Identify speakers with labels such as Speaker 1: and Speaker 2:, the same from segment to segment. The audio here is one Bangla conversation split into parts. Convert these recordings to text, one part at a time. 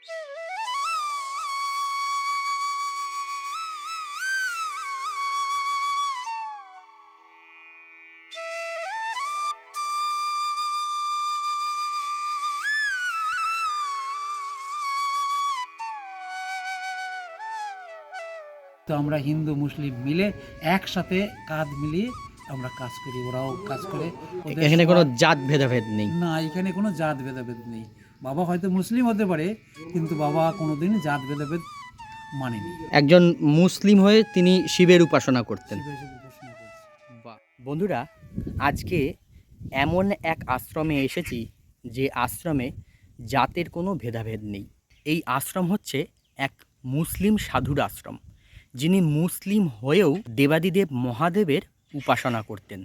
Speaker 1: তো আমরা হিন্দু মুসলিম মিলে একসাথে কাঁধ মিলিয়ে আমরা কাজ করি, ওরাও কাজ করে।
Speaker 2: এখানে কোনো জাত ভেদাভেদ নেই?
Speaker 1: না, এখানে কোনো জাত ভেদাভেদ নেই। বাবা হয়তো মুসলিম হতে পারে, কিন্তু বাবা কোনোদিন জাত ভেদাভেদ মানেনি।
Speaker 2: একজন মুসলিম হয়ে তিনি শিবের উপাসনা করতেন। বাহ! বন্ধুরা, আজকে এমন এক আশ্রমে এসেছি যে আশ্রমে জাতের কোনো ভেদাভেদ নেই। এই আশ্রম হচ্ছে এক মুসলিম সাধুর আশ্রম, যিনি মুসলিম হয়েও দেবাদিদেব মহাদেবের উপাসনা করতেন।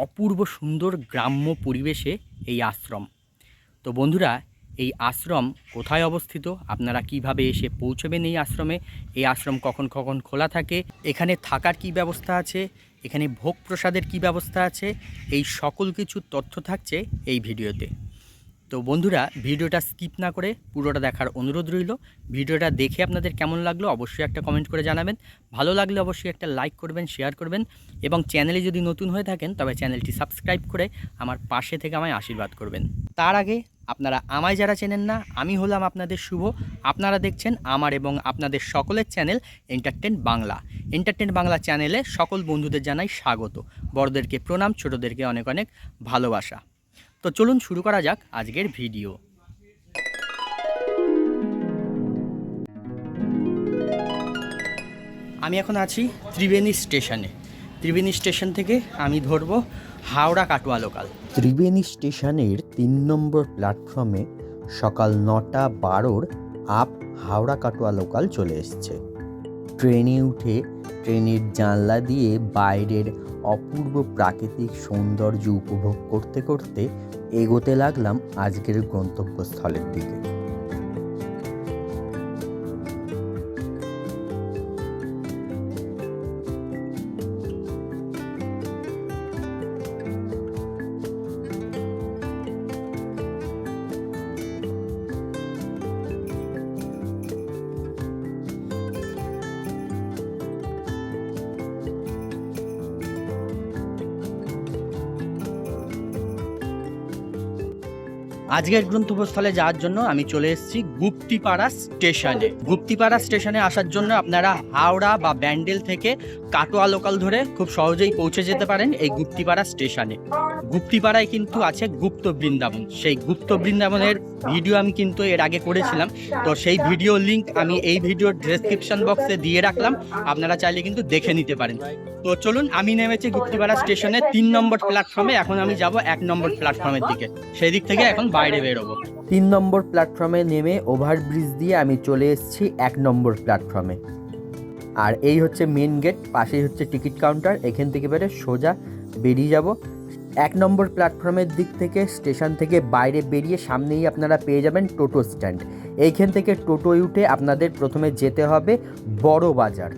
Speaker 2: অপূর্ব সুন্দর গ্রাম্য পরিবেশে এই আশ্রম। তো বন্ধুরা, এই আশ্রম কোথায় অবস্থিত, আপনারা কিভাবে এসে পৌঁছবেন এই আশ্রমে, এই আশ্রম কখন কখন খোলা থাকে, এখানে থাকার কি ব্যবস্থা আছে, এখানে ভোগ প্রসাদের কি ব্যবস্থা আছে, এই সকল কিছু তথ্য থাকছে এই ভিডিওতে। তো বন্ধুরা, ভিডিওটা স্কিপ না করে পুরোটা দেখার অনুরোধ রইল। ভিডিওটা দেখে আপনাদের কেমন লাগলো অবশ্যই একটা কমেন্ট করে জানাবেন। ভালো লাগলে অবশ্যই একটা লাইক করবেন, শেয়ার করবেন, এবং চ্যানেলে যদি নতুন হয়ে থাকেন তবে চ্যানেলটি সাবস্ক্রাইব করে আমার পাশে থেকে আমায় আশীর্বাদ করবেন। তার আগে আপনারা আমায় যারা চেনেন না, আমি হলাম আপনাদের শুভ। আপনারা দেখছেন আমার এবং আপনাদের সকলের channel entertain Bangla. Entertain Bangla চ্যানেলে সকল বন্ধুদের জানাই স্বাগত। বড়দেরকে প্রণাম, ছোটদেরকে অনেক অনেক ভালোবাসা। তো চলুন শুরু করা যাক আজকের ভিডিও। আমি এখন আছি ত্রিবেণী স্টেশনে। ত্রিবেণী স্টেশন থেকে আমি ধরব হাওড়া কাটোয়া লোকাল।
Speaker 3: ত্রিবেণী স্টেশনের ৩ নম্বর প্ল্যাটফর্মে সকাল ৯:১২ আপ হাওড়া কাটোয়া লোকাল চলে এসছে। ট্রেনে উঠে ট্রেনের জানলা দিয়ে বাইরের অপূর্ব প্রাকৃতিক সৌন্দর্য উপভোগ করতে করতে এগোতে লাগলাম আজকের গন্তব্যস্থলের দিকে।
Speaker 2: আজকের গন্তব্যস্থলে যাওয়ার জন্য আমি চলে এসেছি গুপ্তিপাড়া স্টেশনে। গুপ্তিপাড়া স্টেশনে আসার জন্য আপনারা হাওড়া বা ব্যান্ডেল থেকে কাটোয়া লোকাল ধরে খুব সহজেই পৌঁছে যেতে পারেন এই গুপ্তিপাড়া স্টেশনে। গুপ্তিপাড়ায় কিন্তু আছে গুপ্ত বৃন্দাবন। সেই গুপ্ত বৃন্দাবনের ভিডিও আমি কিন্তু এর আগে করেছিলাম, তো সেই ভিডিও লিঙ্ক আমি এই ভিডিওর ডেসক্রিপশন বক্সে দিয়ে রাখলাম, আপনারা চাইলে কিন্তু দেখে নিতে পারেন। তো চলুন, আমি নেমেছি গুপ্তিপাড়া স্টেশনে ৩ নম্বর প্ল্যাটফর্মে। এখন আমি যাব ১ নম্বর প্ল্যাটফর্মের দিকে, সেই দিক থেকে এখন বাইরে বেরোবো।
Speaker 3: ৩ নম্বর প্ল্যাটফর্মে নেমে ওভারব্রিজ দিয়ে আমি চলে এসেছি ১ নম্বর প্ল্যাটফর্মে। আর এই হচ্ছে মেন গেট, পাশেই হচ্ছে টিকিট কাউন্টার। এখান থেকে বেরে সোজা বেরিয়ে যাব ১ নম্বর প্ল্যাটফর্মের দিক থেকে। স্টেশন থেকে বাইরে বেরিয়ে সামনেই আপনারা পেয়ে যাবেন টোটো স্ট্যান্ড। এইখান থেকে টোটোয় উঠে আপনাদের প্রথমে যেতে হবে বড় বাজার।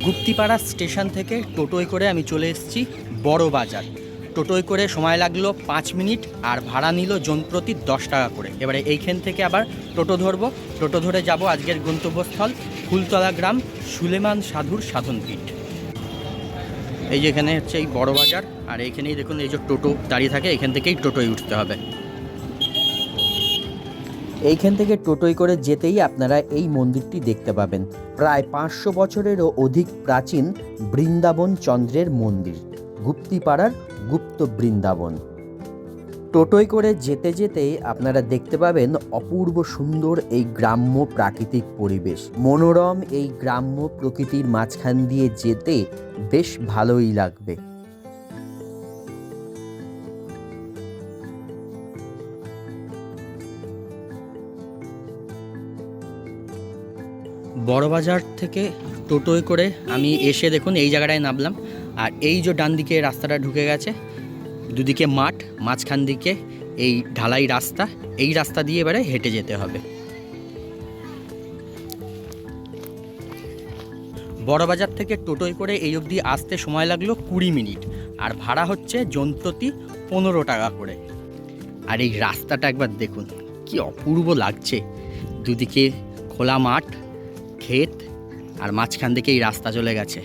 Speaker 2: গুপ্তিপাড়া স্টেশন থেকে টোটোয় করে আমি চলে এসেছি বড় বাজার। টোটোয় করে সময় লাগলো ৫ মিনিট, আর ভাড়া নিল জনপ্রতি ১০ টাকা করে। এবারে এইখান থেকে আবার টোটো ধরবো। টোটো ধরে যাব আজকের গন্তব্যস্থল ফুলতলা গ্রাম, সুলেমান সাধুর সাধনপীঠ। এই যে এখানে হচ্ছে এই বড় বাজার, আর এইখানেই দেখুন এই যে টোটো দাঁড়িয়ে থাকে, এখান থেকেই টোটোয় উঠতে হবে।
Speaker 3: এইখান থেকে টোটোয় করে যেতেই আপনারা এই মন্দিরটি দেখতে পাবেন। প্রায় ৫০০ বছরেরও অধিক প্রাচীন বৃন্দাবন চন্দ্রের মন্দির, গুপ্তিপাড়ার গুপ্ত বৃন্দাবন। টোটোয় করে যেতে যেতে আপনারা দেখতে পাবেন অপূর্ব সুন্দর এই গ্রাম্য প্রাকৃতিক পরিবেশ। মনোরম এই গ্রাম্য প্রকৃতির মাঝখান দিয়ে যেতে বেশ ভালোই লাগবে।
Speaker 2: বড় বাজার থেকে টোটোয় করে আমি এসে দেখুন এই জায়গাটায় নামলাম। আর এই যে ডান দিকে রাস্তাটা ঢুকে গেছে, দুদিকে মাঠ, মাঝখান দিকে এই ঢালাই রাস্তা, এই রাস্তা দিয়ে এবারে হেঁটে যেতে হবে। বড় বাজার থেকে টোটোয় করে এই অবধি আসতে সময় লাগলো ২০ মিনিট, আর ভাড়া হচ্ছে জনপ্রতি ১৫ টাকা করে। আর এই রাস্তাটা একবার দেখুন, কি অপূর্ব লাগছে। দুদিকে খোলা মাঠ, ক্ষেত, আর মাঝখান থেকে এই রাস্তা চলে গেছে।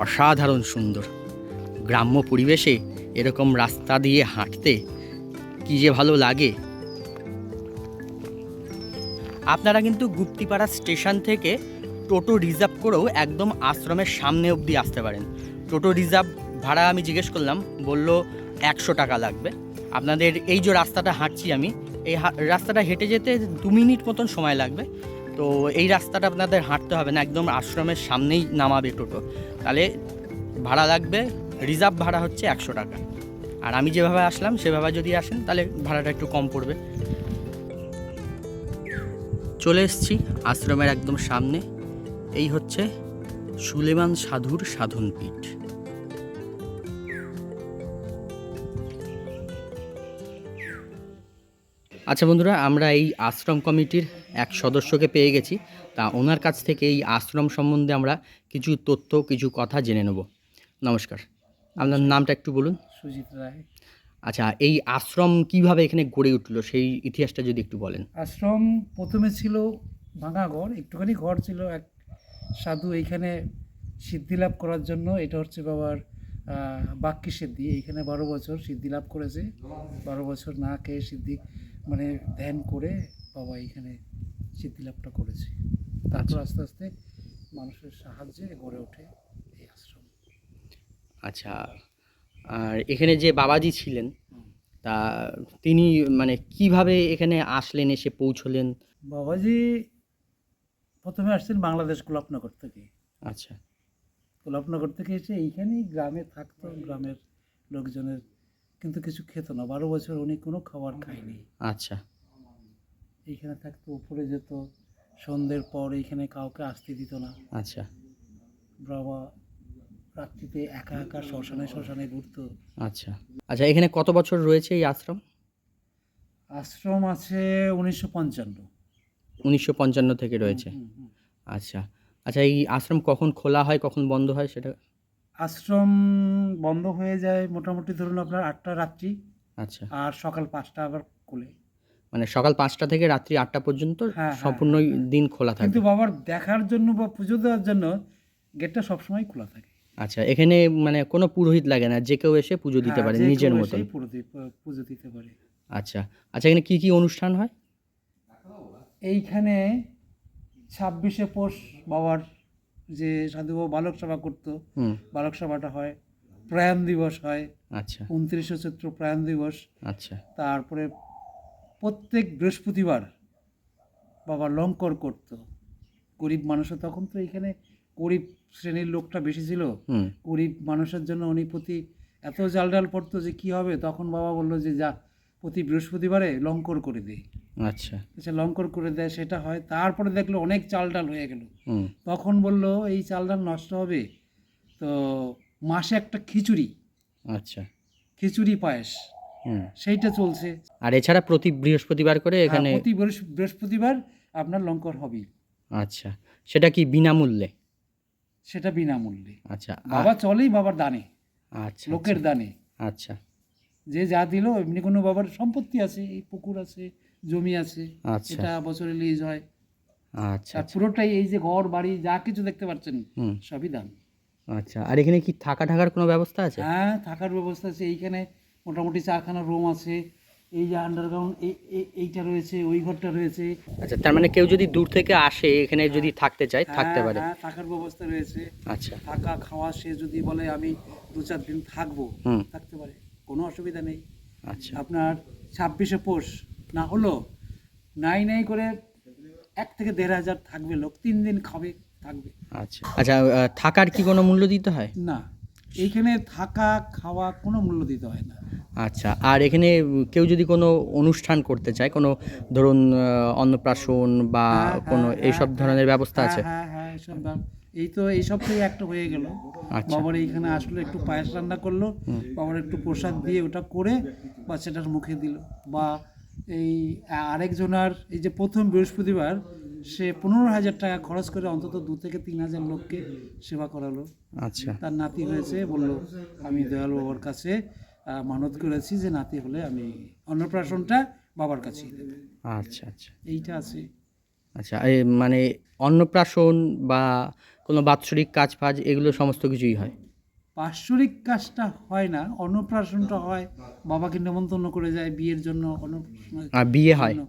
Speaker 2: অসাধারণ সুন্দর। গ্রাম্য পরিবেশে এরকম রাস্তা দিয়ে হাঁটতে কি যে ভালো লাগে। আপনারা কিন্তু গুপ্তিপাড়া স্টেশন থেকে টোটো রিজার্ভ করেও একদম আশ্রমের সামনে অবধি আসতে পারেন। টোটো রিজার্ভ ভাড়া আমি জিজ্ঞেস করলাম, বলল 100 টাকা লাগবে। আপনাদের এই যে রাস্তাটা হাঁটছি আমি, এই রাস্তাটা হেঁটে যেতে 2 মিনিট মতন সময় লাগবে। তো এই রাস্তাটা আপনাদের হাঁটতে হবে না, একদম আশ্রমের সামনেই নামাবে টোটো। তাহলে ভাড়া লাগবে, রিজার্ভ ভাড়া হচ্ছে 100 টাকা। আর আমি যেভাবে আসলাম সেভাবে যদি আসেন তাহলে ভাড়াটা একটু কম পড়বে। চলে এসেছি আশ্রমের একদম সামনে। এই হচ্ছে সুলেমান সাধুর সাধনপীঠ। আচ্ছা বন্ধুরা, আমরা এই আশ্রম কমিটির এক সদস্যকে পেয়ে গেছি। তা ওনার কাছ থেকে এই আশ্রম সম্বন্ধে আমরা কিছু তথ্য, কিছু কথা জেনে নেব। নমস্কার, আপনার নামটা একটু বলুন।
Speaker 1: সুজিত রায়।
Speaker 2: আচ্ছা, এই আশ্রম কিভাবে এখানে গড়ে উঠলো সেই ইতিহাসটা যদি একটু বলেন।
Speaker 1: আশ্রম প্রথমে ছিল ভাঙা ঘর, একটুখানি ঘর ছিল। এক সাধু এইখানে সিদ্ধি লাভ করার জন্য, এটা হচ্ছে বাবার বাক্যি সিদ্ধি, এইখানে 12 বছর সিদ্ধি লাভ করেছে। 12 বছর না খেয়ে সিদ্ধি মানে ধ্যান করে বাবা এইখানে সিদ্ধি লাভটা করেছে। তারপর আস্তে আস্তে মানুষের সাহায্যে গড়ে ওঠে এই আশ্রম।
Speaker 2: আচ্ছা, আর এখানে যে বাবাজি ছিলেন, তা তিনি মানে কিভাবে এখানে আসলেন, এসে পৌঁছলেন?
Speaker 1: বাবাজি প্রথমে আসছেন বাংলাদেশ গোলাপনগর থেকে।
Speaker 2: আচ্ছা,
Speaker 1: গোলাপনগর থেকে এসে এইখানেই গ্রামে থাকতো, গ্রামের লোকজনের কিন্তু কিছু খেত না। 12 বছর উনি কোনো খাবার খায়নি।
Speaker 2: আচ্ছা,
Speaker 1: এইখানে থাকতো, উপরে যেত, সন্ধ্যের পর এইখানে কাউকে আসতে দিত না।
Speaker 2: আচ্ছা,
Speaker 1: বাবা রাত্রিতে একা একা শ্মশানে শ্মশানে ঘুরতো।
Speaker 2: আচ্ছা। আচ্ছা, এখানে কত বছর রয়েছে এই আশ্রম?
Speaker 1: আশ্রম আছে 1955।
Speaker 2: 1955 থেকে রয়েছে।
Speaker 1: হুম, হুম।
Speaker 2: আচ্ছা, আচ্ছা, এই আশ্রম কখন খোলা হয়, কখন বন্ধ হয় সেটা?
Speaker 1: আশ্রম বন্ধ হয়ে যায় মোটামুটি ধরুন আপনার 8টা রাত্রি,
Speaker 2: আচ্ছা,
Speaker 1: আর সকাল 5টা আবার খুলে।
Speaker 2: মানে সকাল 5টা থেকে রাত্রি 8টা পর্যন্ত
Speaker 1: হ্যাঁ,
Speaker 2: সম্পূর্ণ
Speaker 1: হ্যাঁ।
Speaker 2: দিন খোলা থাকে।
Speaker 1: কিন্তু বাবার দেখার জন্য বা পুজো দেওয়ার জন্য গেটটা সবসময় খোলা থাকে।
Speaker 2: আচ্ছা, এখানে মানে কোনো পুরোহিত লাগে না, যে কেউ এসে পুজো দিতে
Speaker 1: হ্যাঁ,
Speaker 2: পারে
Speaker 1: যে
Speaker 2: নিজের
Speaker 1: কেউ
Speaker 2: মতন।
Speaker 1: এসেই পুজো দিতে পারে।
Speaker 2: আচ্ছা, আচ্ছা, এখানে কি কি অনুষ্ঠান হয়?
Speaker 1: এইখানে 26শে পৌষ বাবার যে সাধু বাবা বালক সভা করতো,
Speaker 2: হুম,
Speaker 1: বালক সভাটা হয়। প্রয়াণ দিবস হয়,
Speaker 2: আচ্ছা,
Speaker 1: 29শে চৈত্র প্রয়াণ দিবস।
Speaker 2: আচ্ছা,
Speaker 1: তারপরে প্রত্যেক বৃহস্পতিবার বাবা লঙ্কর করতো। গরিব মানুষও তখন তো এখানে গরিব শ্রেণীর লোকটা বেশি ছিল।
Speaker 2: হুম,
Speaker 1: গরিব মানুষের জন্য উনি প্রতি এত জাল ডাল পড়তো যে কী হবে, তখন বাবা বললো যে যা প্রতি বৃহস্পতিবারে লঙ্কর করে দেয়।
Speaker 2: আচ্ছা,
Speaker 1: সে লঙ্কর করে দেয়, সেটা হয়। তারপরে দেখলো অনেক চাল ডাল হয়ে গেল,
Speaker 2: হুম,
Speaker 1: তখন বললো এই চাল ডাল নষ্ট হবে, তো মাসে একটা খিচুড়ি,
Speaker 2: আচ্ছা,
Speaker 1: খিচুড়ি পায়েস,
Speaker 2: হুম।
Speaker 1: সেইটা চলছে।
Speaker 2: আর এছাড়া প্রতি বৃহস্পতিবার করে
Speaker 1: হ্যাঁ,
Speaker 2: এখানে?
Speaker 1: প্রতি বৃহস্পতিবার আপনার লঙ্কর হবেই।
Speaker 2: আচ্ছা, সেটা কি বিনামূল্যে?
Speaker 1: সেটা বিনামূল্যে।
Speaker 2: আচ্ছা,
Speaker 1: বাবা চলেই বাবার দানে,
Speaker 2: আচ্ছা,
Speaker 1: লোকের দানে।
Speaker 2: আচ্ছা,
Speaker 1: যে যা দিল, এমনি কোনো বাবার সম্পত্তি আছে, এই পুকুর আছে, জমি আছে,
Speaker 2: আচ্ছা,
Speaker 1: এটা বছরে লিজ হয়।
Speaker 2: আচ্ছা,
Speaker 1: আর পুরোটাই এই যে ঘর বাড়ি যা কিছু দেখতে পাচ্ছেন
Speaker 2: হুম,
Speaker 1: সবই দান।
Speaker 2: আচ্ছা। আর এখানে কি থাকার কোনো ব্যবস্থা আছে?
Speaker 1: হ্যাঁ, থাকার ব্যবস্থা আছে। এইখানে মোটামুটি 4খানা রুম আছে। এই যে আন্ডারগ্রাউন্ড এইটা রয়েছে, ওই ঘরটা রয়েছে।
Speaker 2: আচ্ছা, তার মানে কেউ যদি দূর থেকে আসে এখানে যদি থাকতে চায় থাকতে পারে?
Speaker 1: হ্যাঁ, থাকার ব্যবস্থা রয়েছে।
Speaker 2: আচ্ছা,
Speaker 1: থাকা খাওয়া, সে যদি বলে আমি 2-4 দিন থাকবো,
Speaker 2: হুম,
Speaker 1: থাকতে পারে, কোনো অসুবিধা নেই।
Speaker 2: আচ্ছা,
Speaker 1: আপনার 26শে পৌষ না হলো নাই করে 1 থেকে 1,500 থাকবে লোক, 3 দিন খাবে থাকবে।
Speaker 2: আচ্ছা, আচ্ছা। থাকার কি কোনো মূল্য দিতে হয়?
Speaker 1: না, এইখানে থাকা খাওয়া কোনো মূল্য দিতে হয় না।
Speaker 2: আচ্ছা, আর এখানে কেউ যদি কোনো অনুষ্ঠান করতে চায়, কোনো ধরুন অন্নপ্রাশন বা কোনো এইসব ধরনের ব্যবস্থা আছে?
Speaker 1: হ্যাঁ, এইসব এই তো এইসব থেকে একটা হয়ে গেল।
Speaker 2: আচ্ছা,
Speaker 1: বাবার এইখানে আসলো, একটু পায়েস রান্না করলো, বাবার একটু প্রসাদ দিয়ে ওটা করে বাচ্চাটার মুখে দিল। বা এই আরেকজনার এই যে প্রথম বৃহস্পতিবার সে 15,000 টাকা খরচ করে অন্তত 2 থেকে 3,000 লোককে সেবা করালো।
Speaker 2: আচ্ছা,
Speaker 1: তার নাতি হয়েছে, বলল আমি দয়াল বাবার কাছে মানত করেছি যে নাতি হলে আমি অন্নপ্রাশনটা বাবার কাছেই দেবে।
Speaker 2: আচ্ছা আচ্ছা
Speaker 1: এইটা আছে।
Speaker 2: আচ্ছা, মানে অন্নপ্রাশন বা কোনো বাৎসরিক কাজ ফাজ এগুলো সমস্ত কিছুই হয়?
Speaker 1: বাৎসরিক কাজটা হয় না, অন্নপ্রাশনটা হয়। বাবাকে নেমন্তন্ন করে যায় বিয়ের জন্য, অন্নপ্রাশনের
Speaker 2: আর বিয়ে হয়?
Speaker 1: জন্য।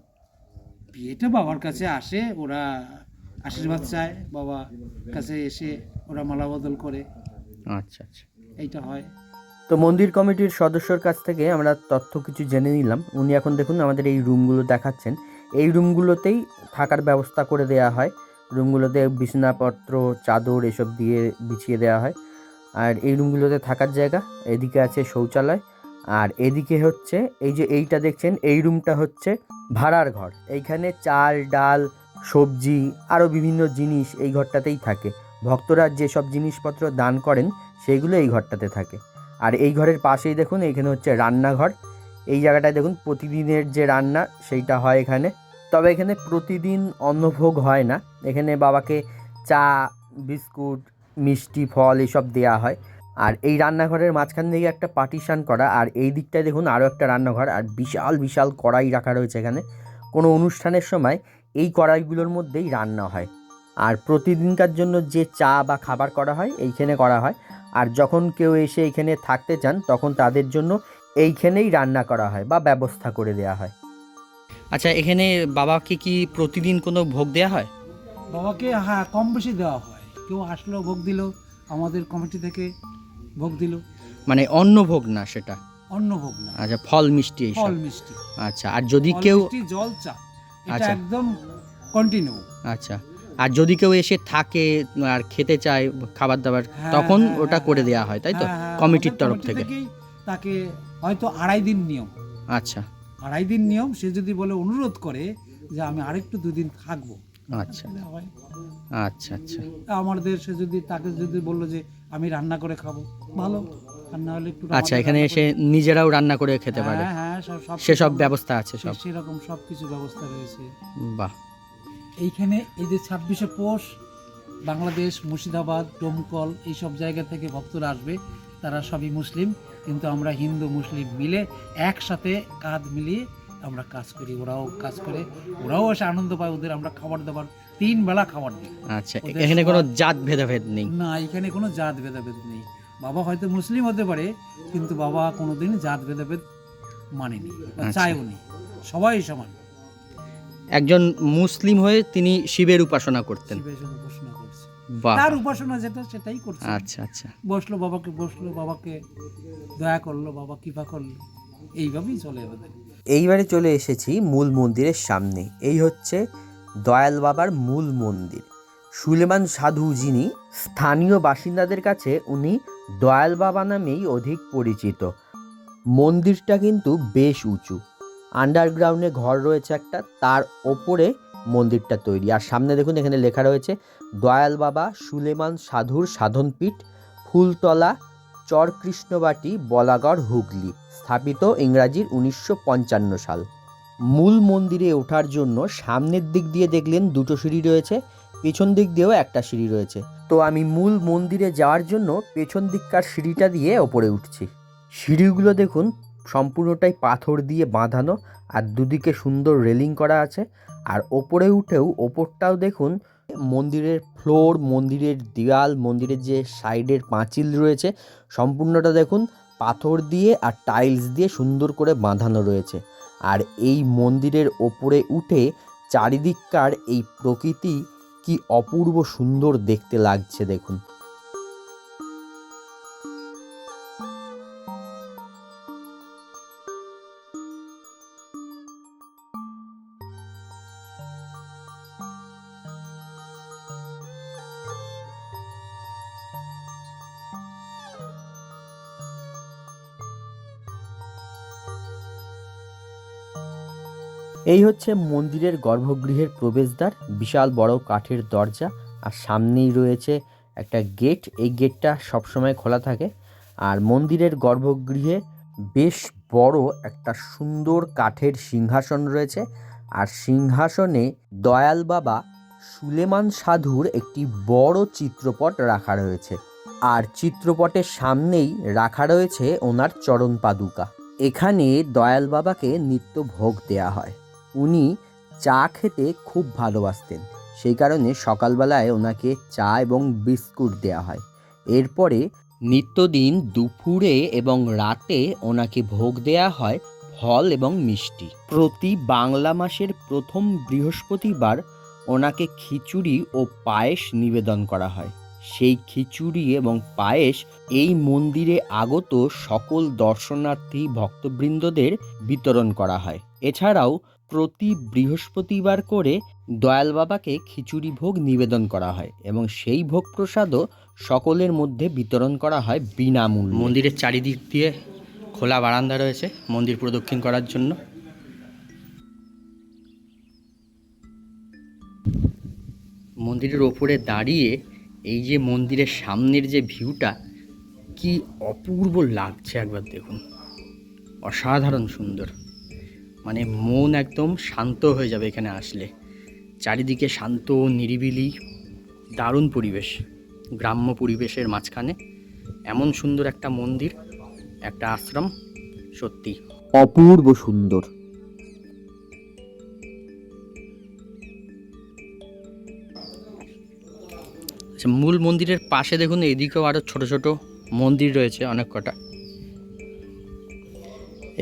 Speaker 1: বিয়েটা বাবার কাছে আসে, ওরা আশীর্বাদ চায়, বাবা কাছে এসে ওরা মালা বদল করে,
Speaker 2: আচ্ছা আচ্ছা।
Speaker 1: এইটা হয়।
Speaker 3: তো মন্দির কমিটির সদস্যর কাছ থেকে আমরা তথ্য কিছু জেনে নিলাম। উনি এখন দেখুন আমাদের এই রুমগুলো দেখাচ্ছেন। এই রুমগুলোতেই থাকার ব্যবস্থা করে দেওয়া হয়। রুমগুলোতে বিছানাপত্র, চাদর এসব দিয়ে বিছিয়ে দেওয়া হয়। আর এই রুমগুলোতে থাকার জায়গা, এদিকে আছে শৌচালয়, আর এদিকে হচ্ছে এই যে এইটা দেখছেন, এই রুমটা হচ্ছে ভাড়ার ঘর। এইখানে চাল, ডাল, সবজি আরও বিভিন্ন জিনিস এই ঘরটাতেই থাকে। ভক্তরা যেসব জিনিসপত্র দান করেন সেইগুলো এই ঘরটাতে থাকে। আর এই ঘরের পাশেই দেখুন এইখানে হচ্ছে রান্নাঘর। এই জায়গাটায় দেখুন প্রতিদিনের যে রান্না সেইটা হয় এখানে। তবে এখানে প্রতিদিন অন্নভোগ হয় না, এখানে বাবাকে চা, বিস্কুট, মিষ্টি, ফল এসব দেওয়া হয়। আর এই রান্নাঘরের মাঝখান থেকে একটা পার্টিশন করা, আর এই দিকটায় দেখুন আরও একটা রান্নাঘর, আর বিশাল বিশাল কড়াই রাখা রয়েছে এখানে। কোনো অনুষ্ঠানের সময় এই কড়াইগুলোর মধ্যেই রান্না হয়। আর প্রতিদিনকার জন্য যে চা বা খাবার করা হয় এইখানে করা হয়। আর যখন কেউ এসে এইখানে থাকতে চান তখন তাদের জন্য এইখানেই রান্না করা হয় বা ব্যবস্থা করে দেওয়া হয়।
Speaker 2: আচ্ছা, এখানে বাবাকে কি প্রতিদিন কোনো ভোগ দেওয়া হয়?
Speaker 1: বাবাকে হ্যাঁ কম বেশি দেওয়া হয়। কেউ আসলো ভোগ দিল, আমাদের কমিটি থেকে ভোগ দিল।
Speaker 2: মানে অন্ন ভোগ না সেটা?
Speaker 1: অন্ন ভোগ না,
Speaker 2: আচ্ছা, ফল মিষ্টি এইসব?
Speaker 1: ফল মিষ্টি।
Speaker 2: আচ্ছা, আর যদি
Speaker 1: ফল
Speaker 2: কেউ
Speaker 1: মিষ্টি, জল, চা, এটা
Speaker 2: আচ্ছা।
Speaker 1: একদম কন্টিনিউ।
Speaker 2: আচ্ছা, আর যদি কেউ এসে থাকে আর খেতে চায় খাবার দাবার,
Speaker 1: হ্যাঁ,
Speaker 2: তখন
Speaker 1: হ্যাঁ,
Speaker 2: ওটা
Speaker 1: হ্যাঁ,
Speaker 2: করে দেওয়া হয়, তাই তো?
Speaker 1: হ্যাঁ,
Speaker 2: কমিটির
Speaker 1: আমাদের
Speaker 2: তরফ
Speaker 1: কমিটি
Speaker 2: থেকে?
Speaker 1: থেকেই তাকে হয়তো 2.5 দিন নিয়ম,
Speaker 2: আচ্ছা
Speaker 1: 2.5 দিন নিয়ম। সে যদি বলে, অনুরোধ করে যে আমি আরেকটু 2 দিন থাকবো,
Speaker 2: আচ্ছা
Speaker 1: দেওয়া হয়।
Speaker 2: আচ্ছা আচ্ছা
Speaker 1: আমাদের সে যদি তাকে যদি বললো যে আমি রান্না করে খাবো, ভালো। আর না হলে একটু
Speaker 2: আচ্ছা,
Speaker 1: আমাদের
Speaker 2: এখানে
Speaker 1: রান্না
Speaker 2: এসে নিজেরাও রান্না করে খেতে পারে?
Speaker 1: হ্যাঁ হ্যাঁ, সব
Speaker 2: সেসব ব্যবস্থা আছে সব?
Speaker 1: সেরকম সব কিছু ব্যবস্থা রয়েছে।
Speaker 2: বাহ।
Speaker 1: এইখানে এই যে 26শে পৌষ বাংলাদেশ, মুর্শিদাবাদ, ডোমকল এইসব জায়গা থেকে ভক্তরা আসবে, তারা সবই মুসলিম, কিন্তু আমরা হিন্দু মুসলিম মিলে একসাথে কাঁধ মিলিয়ে আমরা কাজ করি। ওরাও কাজ করে, ওরাও এসে আনন্দ পায়। ওদের আমরা খাবার দাবার 3 বেলা খাবার দিই।
Speaker 2: আচ্ছা,
Speaker 1: ওদের
Speaker 2: এখানে কোনো
Speaker 1: সবার-
Speaker 2: জাত ভেদাভেদ নেই?
Speaker 1: না, এখানে কোনো জাত ভেদাভেদ নেই। বাবা হয়তো মুসলিম হতে পারে, কিন্তু বাবা কোনোদিন জাত ভেদাভেদ মানেনি বা
Speaker 2: আচ্ছা।
Speaker 1: চায়ও নি, সবাই সমান।
Speaker 2: একজন মুসলিম হয়ে তিনি শিবের উপাসনা করতেন?
Speaker 1: শিবের উপাসনা করছে,
Speaker 2: বাহ।
Speaker 1: তার উপাসনা যেটা সেটাই করছে।
Speaker 2: আচ্ছা আচ্ছা।
Speaker 1: বসলো বাবাকে দয়া করলো, বাবা কৃপা করলো, এইভাবেই চলে আমাদের।
Speaker 3: এইবারে চলে এসেছি মূল মন্দিরের সামনে। এই হচ্ছে দয়াল বাবার মূল মন্দির। সুলেমান সাধু, যিনি স্থানীয় বাসিন্দাদের কাছে উনি দয়াল বাবা নামেই অধিক পরিচিত। মন্দিরটা কিন্তু বেশ উঁচু, আন্ডারগ্রাউন্ডে ঘর রয়েছে একটা, তার ওপরে মন্দিরটা তৈরি। আর সামনে দেখুন এখানে লেখা রয়েছে দয়াল বাবা সুলেমান সাধুর সাধনপীঠ, ফুলতলা, চরকৃষ্ণবাটি, বলাগড়, হুগলি। স্থাপিত ইংরাজির 1955 সাল। মূল মন্দিরে ওঠার জন্য সামনের দিক দিয়ে দেখলেন 2টো সিঁড়ি রয়েছে, পেছন দিক দিয়েও একটা সিঁড়ি রয়েছে। তো আমি মূল মন্দিরে যাওয়ার জন্য পেছন দিককার সিঁড়িটা দিয়ে ওপরে উঠছি। সিঁড়িগুলো দেখুন সম্পূর্ণটাই পাথর দিয়ে বাঁধানো, আর দুদিকে সুন্দর রেলিং করা আছে। আর ওপরে উঠেও ওপরটাও দেখুন মন্দিরের ফ্লোর, মন্দিরের দেওয়াল, মন্দিরের যে সাইডের পাঁচিল রয়েছে সম্পূর্ণটা দেখুন পাথর দিয়ে আর টাইলস দিয়ে সুন্দর করে বাঁধানো রয়েছে। আর এই মন্দিরের ওপরে উঠে চারিদিককার এই প্রকৃতি কি অপূর্ব সুন্দর দেখতে লাগছে দেখুন। এই হচ্ছে মন্দিরের গর্ভগৃহের প্রবেশদ্বার, বিশাল বড় কাঠের দরজা, আর সামনেই রয়েছে একটা গেট। এই গেটটা সবসময় খোলা থাকে। আর মন্দিরের গর্ভগৃহে বেশ বড় একটা সুন্দর কাঠের সিংহাসন রয়েছে, আর সিংহাসনে দয়াল বাবা সুলেমান সাধুর একটি বড় চিত্রপট রাখা রয়েছে। আর চিত্রপটের সামনেই রাখা রয়েছে ওনার চরণ পাদুকা। এখানে দয়াল বাবাকে নিত্য ভোগ দেয়া হয়। উনি চা খেতে খুব ভালোবাসতেন, সেই কারণে সকালবেলায় ওনাকে চা এবং বিস্কুট দেয়া হয়। এরপরে নিত্যদিন দুপুরে এবং রাতে ওনাকে ভোগ দেয়া হয় ফল এবং মিষ্টি। প্রতি বাংলা মাসের প্রথম বৃহস্পতিবার ওনাকে খিচুড়ি ও পায়েস নিবেদন করা হয়। সেই খিচুড়ি এবং পায়েস এই মন্দিরে আগত সকল দর্শনার্থী ভক্তবৃন্দদের বিতরণ করা হয়। এছাড়াও প্রতি বৃহস্পতিবার করে দয়াল বাবাকে খিচুড়ি ভোগ নিবেদন করা হয় এবং সেই ভোগ প্রসাদও সকলের মধ্যে বিতরণ করা হয় বিনামূল্যে।
Speaker 2: মন্দিরের চারিদিক দিয়ে খোলা বারান্দা রয়েছে মন্দির প্রদক্ষিণ করার জন্য। মন্দিরের ওপরে দাঁড়িয়ে এই যে মন্দিরের সামনের যে ভিউটা, কি অপূর্ব লাগছে একবার দেখুন, অসাধারণ সুন্দর। মানে মন একদম শান্ত হয়ে যাবে এখানে আসলে। চারিদিকে শান্ত নিরিবিলি দারুণ পরিবেশ, গ্রাম্য পরিবেশের মাঝখানে এমন সুন্দর একটা মন্দির, একটা আশ্রম, সত্যি
Speaker 3: অপূর্ব সুন্দর।
Speaker 2: আচ্ছা, মূল মন্দিরের পাশে দেখুন এদিকেও আরও ছোট ছোট মন্দির রয়েছে অনেক কটা।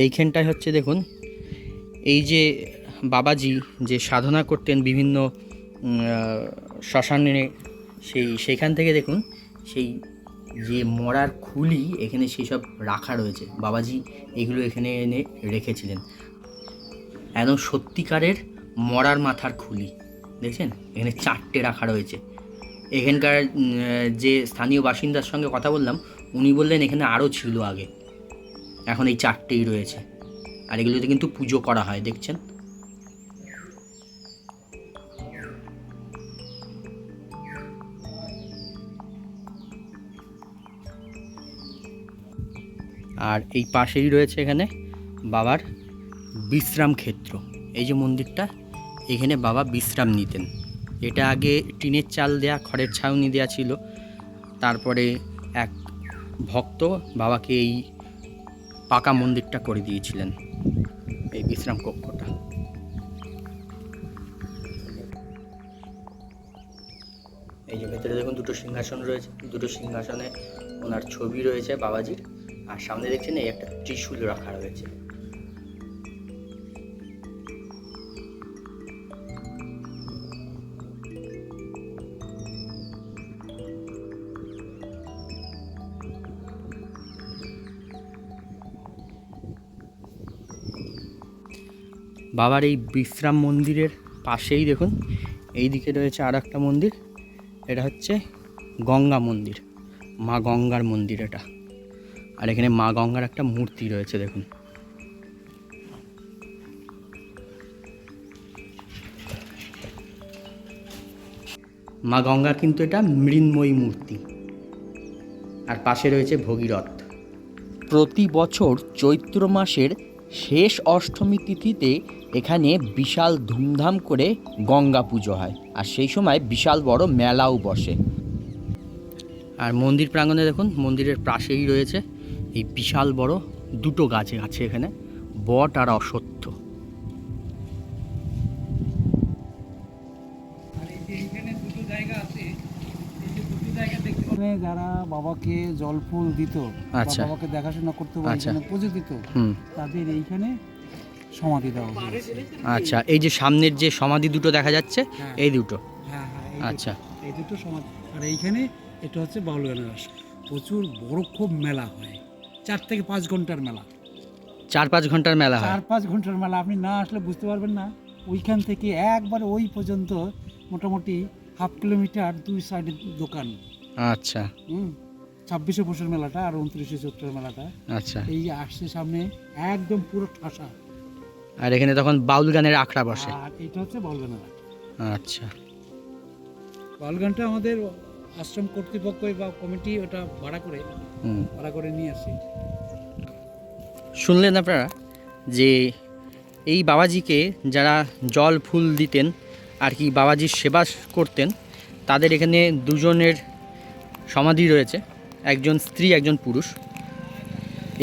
Speaker 2: এইখানটায় হচ্ছে দেখুন এই যে বাবাজি যে সাধনা করতেন বিভিন্ন শ্মশানে, সেইখান থেকে দেখুন সেই যে মরার খুলি এখানে সেসব রাখা রয়েছে। বাবাজি এগুলো এখানে এনে রেখেছিলেন, একদম সত্যিকারের মরার মাথার খুলি। দেখছেন এখানে 4টে রাখা রয়েছে। এখানকার যে স্থানীয় বাসিন্দার সঙ্গে কথা বললাম, উনি বললেন এখানে আরও ছিল আগে, এখন এই 4টেই রয়েছে। আর এগুলোতে কিন্তু পুজো করা হয়, দেখছেন। আর এই পাশেই রয়েছে এখানে বাবার বিশ্রাম ক্ষেত্র। এই যে মন্দিরটা, এখানে বাবা বিশ্রাম নিতেন। এটা আগে টিনের চাল দেয়া, খড়ের ছাউনি দেয়া ছিল। তারপরে এক ভক্ত বাবাকে এই পাকা মন্দিরটা করে দিয়েছিলেন, এই বিশ্রাম কক্ষটা। এই যে ভেতরে দেখুন দুটো সিংহাসন রয়েছে, দুটো সিংহাসনে ওনার ছবি রয়েছে বাবাজির। আর সামনে দেখছেন এই একটা ত্রিশূল রাখা রয়েছে। বাবার এই বিশ্রাম মন্দিরের পাশেই দেখুন এই দিকে রয়েছে আর একটা মন্দির। এটা হচ্ছে গঙ্গা মন্দির, মা গঙ্গার মন্দির এটা। আর এখানে মা গঙ্গার একটা মূর্তি রয়েছে দেখুন। মা গঙ্গার কিন্তু এটা মৃন্ময়ী মূর্তি। আর পাশে রয়েছে ভগীরথ।
Speaker 3: প্রতি বছর চৈত্র মাসের শেষ অষ্টমী তিথিতে এখানে বিশাল ধুমধাম করে গঙ্গা পুজো হয়, আর সেই সময় বিশাল বড় মেলাও বসে।
Speaker 2: আর মন্দির প্রাঙ্গণে দেখুন মন্দিরের পাশেই রয়েছে এই বিশাল বড় দুটো গাছ আছে এখানে, বট আর অশ্বত্থ।
Speaker 1: আর এই যে এখানে দুটো জায়গা আছে, এই যে দুটো জায়গা দেখতে পাবেন যারা বাবাকে জল ফুল দিত, বা
Speaker 2: আচ্ছা।
Speaker 1: বাবাকে দেখাশোনা করতে বা
Speaker 2: আচ্ছা।
Speaker 1: এখানে পুজো দিত, তাদের এইখানে সমাধি দেওয়া হয়েছে।
Speaker 2: আচ্ছা, এই যে সামনের যে সমাধি দুটো দেখা যাচ্ছে,
Speaker 1: হ্যাঁ।
Speaker 2: এই দুটো।
Speaker 1: হ্যাঁ হ্যাঁ, এই
Speaker 2: আচ্ছা।
Speaker 1: এই দুটো সমাধি। আর এইখানে এটা হচ্ছে বাউল গানের রাস। প্রচুর বড় খুব মেলা হয়, 4 থেকে 5 ঘন্টার মেলা।
Speaker 2: 4-5 ঘন্টার মেলা হয়।
Speaker 1: 4-5 ঘন্টার মেলা, আপনি না আসলে বুঝতে পারবেন না। ওইখান থেকে একবার ওই পর্যন্ত মোটামুটি 1/2 কিলোমিটার 2 সাইডে দোকান।
Speaker 2: আচ্ছা
Speaker 1: 26শে পৌষের মেলাটা আর 29শে চৈত্রের মেলাটা,
Speaker 2: আচ্ছা।
Speaker 1: এই যে আসছে সামনে একদম পুরো ঠাসা।
Speaker 2: আর এখানে তখন বাউল গানের আখড়া বসে।
Speaker 1: আর এটা হচ্ছে বাউল গানের আখড়া।
Speaker 2: আচ্ছা।
Speaker 1: বাউল গানটা আমাদের আশ্রম কর্তৃপক্ষ বা কমিটি ওটা ভাড়া করে নিয়ে আসে।
Speaker 2: শুনলেন আপনারা যে এই বাবাজিকে যারা জল ফুল দিতেন আর কি, বাবাজির সেবা করতেন, তাদের এখানে দুজনের সমাধি রয়েছে, একজন স্ত্রী একজন পুরুষ।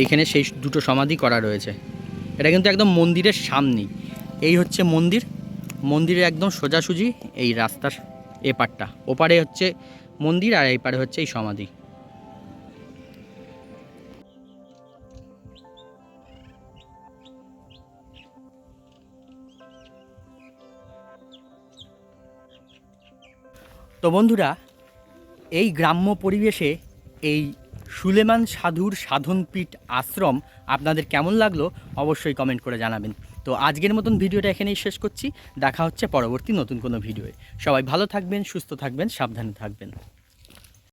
Speaker 2: এইখানে সেই দুটো সমাধি করা রয়েছে। এটা কিন্তু একদম মন্দিরের সামনেই। এই হচ্ছে মন্দির, মন্দিরের একদম সোজাসুজি এই রাস্তার এপারটা, ওপারে হচ্ছে মন্দির আর এই পারে হচ্ছে এই সমাধি। তো বন্ধুরা, এই গ্রাম্য পরিবেশে এই সুলেমান সাধুর সাধনপীঠ আশ্রম আপনাদের কেমন লাগলো অবশ্যই কমেন্ট করে জানাবেন। তো আজকের মতন ভিডিওটা এখানেই শেষ করছি। দেখা হচ্ছে পরবর্তী নতুন কোনো ভিডিওয়ে। সবাই ভালো থাকবেন, সুস্থ থাকবেন, সাবধানে থাকবেন।